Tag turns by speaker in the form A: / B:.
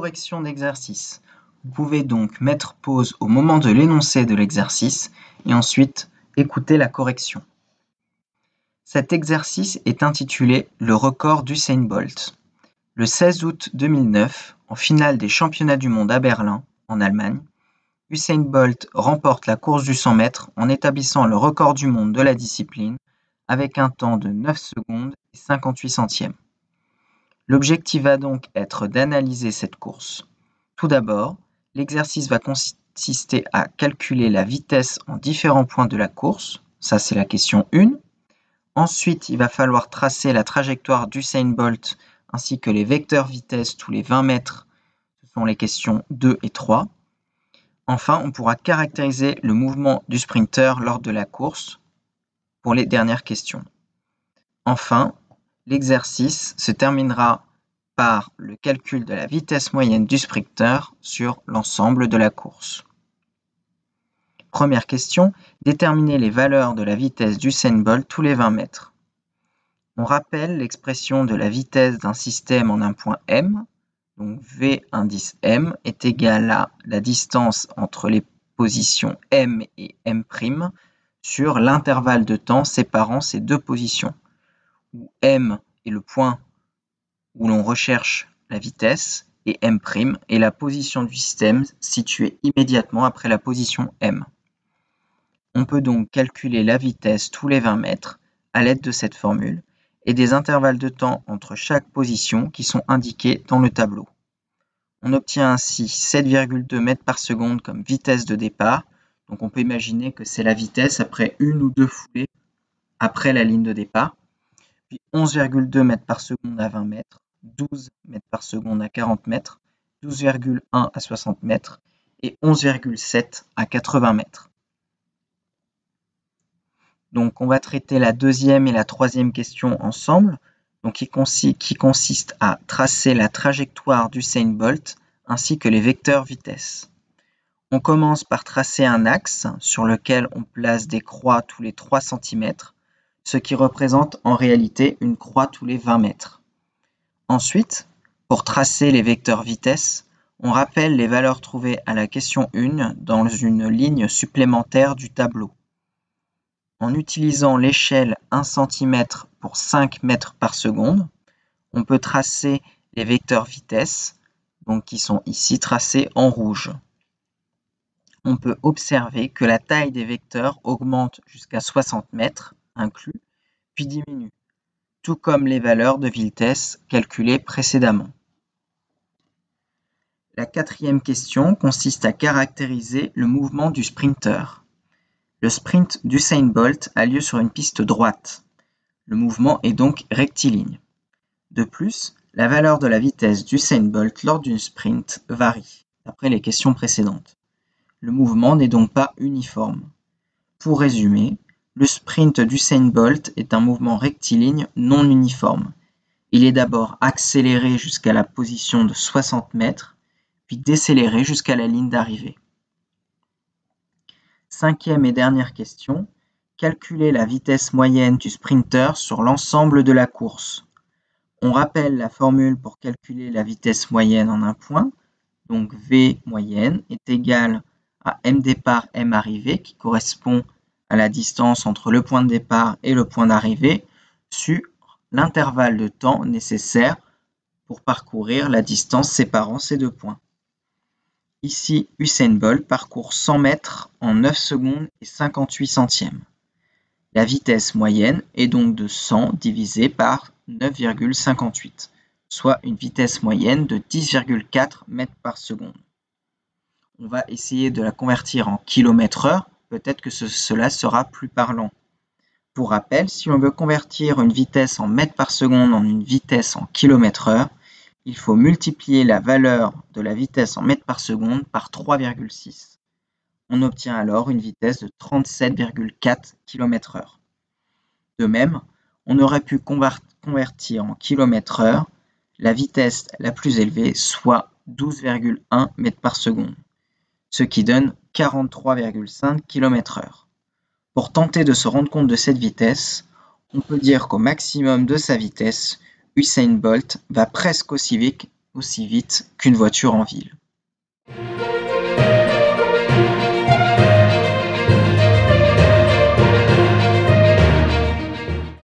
A: correction d'exercice. Vous pouvez donc mettre pause au moment de l'énoncé de l'exercice et ensuite écouter la correction. Cet exercice est intitulé « Le record d'Usain Bolt ». Le 16 août 2009, en finale des championnats du monde à Berlin, en Allemagne, Usain Bolt remporte la course du 100 mètres en établissant le record du monde de la discipline avec un temps de 9 secondes et 58 centièmes. L'objectif va donc être d'analyser cette course. Tout d'abord, l'exercice va consister à calculer la vitesse en différents points de la course. Ça, c'est la question 1. Ensuite, il va falloir tracer la trajectoire d'Usain Bolt ainsi que les vecteurs vitesse tous les 20 mètres. Ce sont les questions 2 et 3. Enfin, on pourra caractériser le mouvement du sprinter lors de la course pour les dernières questions. Enfin, l'exercice se terminera par le calcul de la vitesse moyenne du sprinter sur l'ensemble de la course. Première question, déterminer les valeurs de la vitesse d'Usain Bolt tous les 20 mètres. On rappelle l'expression de la vitesse d'un système en un point M, donc V indice M est égal à la distance entre les positions M et M' sur l'intervalle de temps séparant ces deux positions, où M est le point où l'on recherche la vitesse et M' est la position du système située immédiatement après la position M. On peut donc calculer la vitesse tous les 20 mètres à l'aide de cette formule et des intervalles de temps entre chaque position qui sont indiqués dans le tableau. On obtient ainsi 7,2 mètres par seconde comme vitesse de départ. Donc on peut imaginer que c'est la vitesse après une ou deux foulées après la ligne de départ. Puis 11,2 mètres par seconde à 20 mètres, 12 mètres par seconde à 40 mètres, 12,1 à 60 mètres et 11,7 à 80 mètres. Donc on va traiter la deuxième et la troisième question ensemble, donc qui consiste à tracer la trajectoire d'Usain Bolt ainsi que les vecteurs vitesse. On commence par tracer un axe sur lequel on place des croix tous les 3 cm, ce qui représente en réalité une croix tous les 20 mètres. Ensuite, pour tracer les vecteurs vitesse, on rappelle les valeurs trouvées à la question 1 dans une ligne supplémentaire du tableau. En utilisant l'échelle 1 cm pour 5 mètres par seconde, on peut tracer les vecteurs vitesse, donc qui sont ici tracés en rouge. On peut observer que la taille des vecteurs augmente jusqu'à 60 mètres inclus, puis diminue, tout comme les valeurs de vitesse calculées précédemment. La quatrième question consiste à caractériser le mouvement du sprinter. Le sprint d'Usain Bolt a lieu sur une piste droite. Le mouvement est donc rectiligne. De plus, la valeur de la vitesse d'Usain Bolt lors d'une sprint varie, d'après les questions précédentes. Le mouvement n'est donc pas uniforme. Pour résumer, le sprint d'Usain Bolt est un mouvement rectiligne non uniforme. Il est d'abord accéléré jusqu'à la position de 60 mètres, puis décéléré jusqu'à la ligne d'arrivée. Cinquième et dernière question, calculer la vitesse moyenne du sprinter sur l'ensemble de la course. On rappelle la formule pour calculer la vitesse moyenne en un point, donc V moyenne est égale à M départ, M arrivée, qui correspond à la distance entre le point de départ et le point d'arrivée, sur l'intervalle de temps nécessaire pour parcourir la distance séparant ces deux points. Ici, Usain Bolt parcourt 100 mètres en 9 secondes et 58 centièmes. La vitesse moyenne est donc de 100 divisé par 9,58, soit une vitesse moyenne de 10,4 mètres par seconde. On va essayer de la convertir en km/h, peut-être que cela sera plus parlant. Pour rappel, si on veut convertir une vitesse en mètres par seconde en une vitesse en km/h, il faut multiplier la valeur de la vitesse en mètres par seconde par 3,6. On obtient alors une vitesse de 37,4 km/h. De même, on aurait pu convertir en km/h la vitesse la plus élevée, soit 12,1 mètres par seconde, ce qui donne 43,5 km/h. Pour tenter de se rendre compte de cette vitesse, on peut dire qu'au maximum de sa vitesse, Usain Bolt va presque aussi vite aussi vite qu'une voiture en ville.